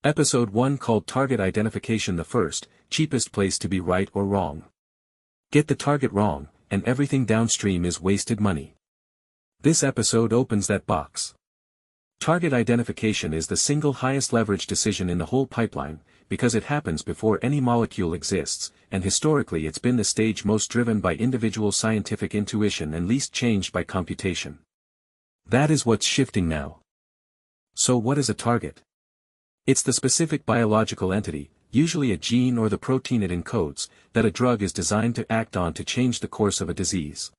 Episode 1 called Target Identification, the first, cheapest place to be right or wrong. Get the target wrong, and everything downstream is wasted money. This episode opens that box. Target identification is the single highest leverage decision in the whole pipeline, because it happens before any molecule exists, and historically it's been the stage most driven by individual scientific intuition and least changed by computation. That is what's shifting now. So what is a target? It's the specific biological entity, usually a gene or the protein it encodes, that a drug is designed to act on to change the course of a disease.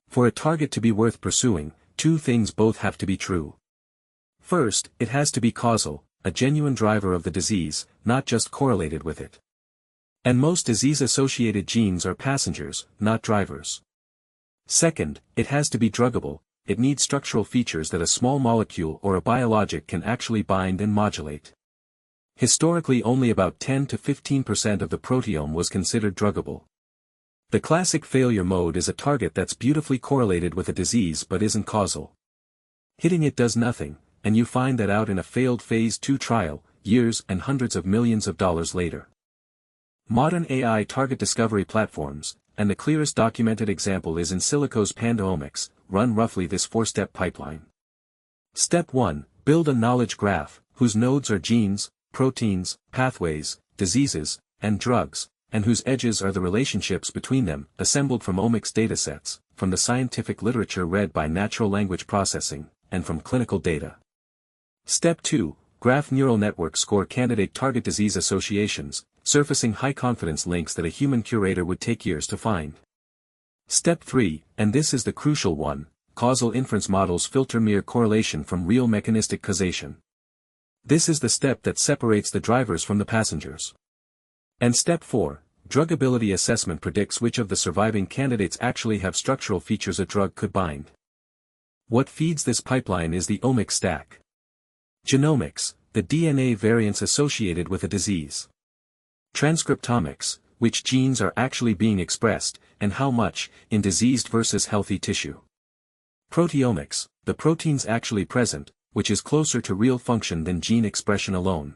For a target to be worth pursuing, two things both have to be true. First, it has to be causal, a genuine driver of the disease, not just correlated with it. And most disease-associated genes are passengers, not drivers. Second, it has to be druggable, it needs structural features that a small molecule or a biologic can actually bind and modulate. Historically, only about 10 to 15% of the proteome was considered druggable. The classic failure mode is a target that's beautifully correlated with a disease but isn't causal. Hitting it does nothing, and you find that out in a failed phase 2 trial, years and hundreds of millions of dollars later. Modern AI target discovery platforms, and the clearest documented example is in silico's Panda Omics, run roughly this 4-step pipeline. Step 1, build a knowledge graph, whose nodes are genes, proteins, pathways, diseases, and drugs, and whose edges are the relationships between them, assembled from omics datasets, from the scientific literature read by natural language processing, and from clinical data. Step 2, graph neural networks score candidate target disease associations, surfacing high-confidence links that a human curator would take years to find. Step 3, and this is the crucial one, causal inference models filter mere correlation from real mechanistic causation. This is the step that separates the drivers from the passengers. And step 4, druggability assessment predicts which of the surviving candidates actually have structural features a drug could bind. What feeds this pipeline is the omics stack. Genomics, the DNA variants associated with a disease. Transcriptomics, which genes are actually being expressed, and how much, in diseased versus healthy tissue. Proteomics, the proteins actually present, which is closer to real function than gene expression alone.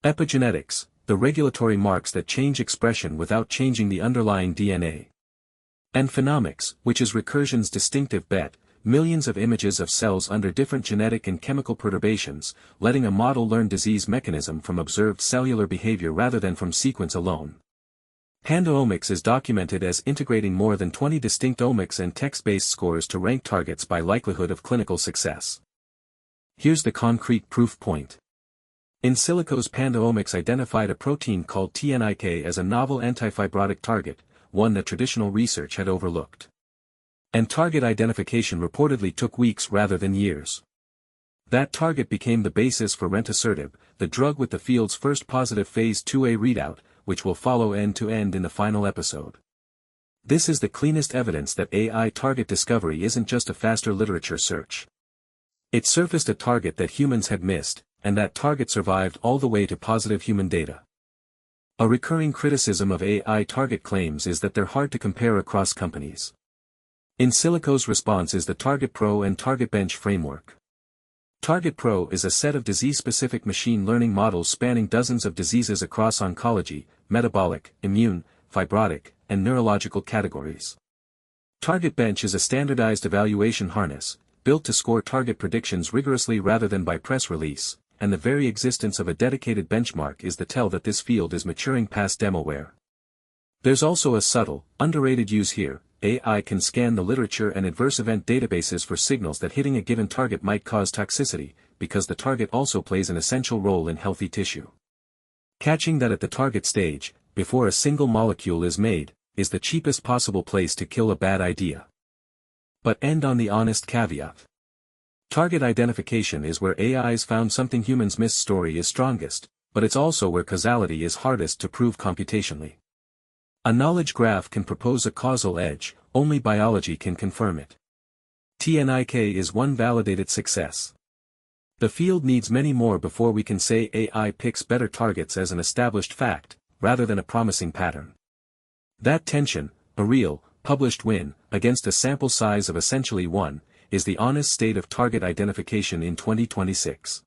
Epigenetics, the regulatory marks that change expression without changing the underlying DNA. And phenomics, which is recursion's distinctive bet, millions of images of cells under different genetic and chemical perturbations, letting a model learn disease mechanism from observed cellular behavior rather than from sequence alone. Panda Omics is documented as integrating more than 20 distinct omics and text-based scores to rank targets by likelihood of clinical success. Here's the concrete proof point. In silico's Panda Omics identified a protein called TNIK as a novel antifibrotic target, one that traditional research had overlooked. And target identification reportedly took weeks rather than years. That target became the basis for rentasertib, the drug with the field's first positive phase 2A readout, which will follow end-to-end in the final episode. This is the cleanest evidence that AI target discovery isn't just a faster literature search. It surfaced a target that humans had missed, and that target survived all the way to positive human data. A recurring criticism of AI target claims is that they're hard to compare across companies. In silico's response is the Target Pro and Target Bench framework. Target Pro is a set of disease-specific machine learning models spanning dozens of diseases across oncology, metabolic, immune, fibrotic, and neurological categories. Target Bench is a standardized evaluation harness, built to score target predictions rigorously rather than by press release, and the very existence of a dedicated benchmark is the tell that this field is maturing past demoware. There's also a subtle, underrated use here. AI can scan the literature and adverse event databases for signals that hitting a given target might cause toxicity, because the target also plays an essential role in healthy tissue. Catching that at the target stage, before a single molecule is made, is the cheapest possible place to kill a bad idea. But end on the honest caveat. Target identification is where AI's found something humans miss story is strongest, but it's also where causality is hardest to prove computationally. A knowledge graph can propose a causal edge, only biology can confirm it. TNIK is one validated success. The field needs many more before we can say AI picks better targets as an established fact, rather than a promising pattern. That tension, a real, published win, against a sample size of essentially 1, is the honest state of target identification in 2026.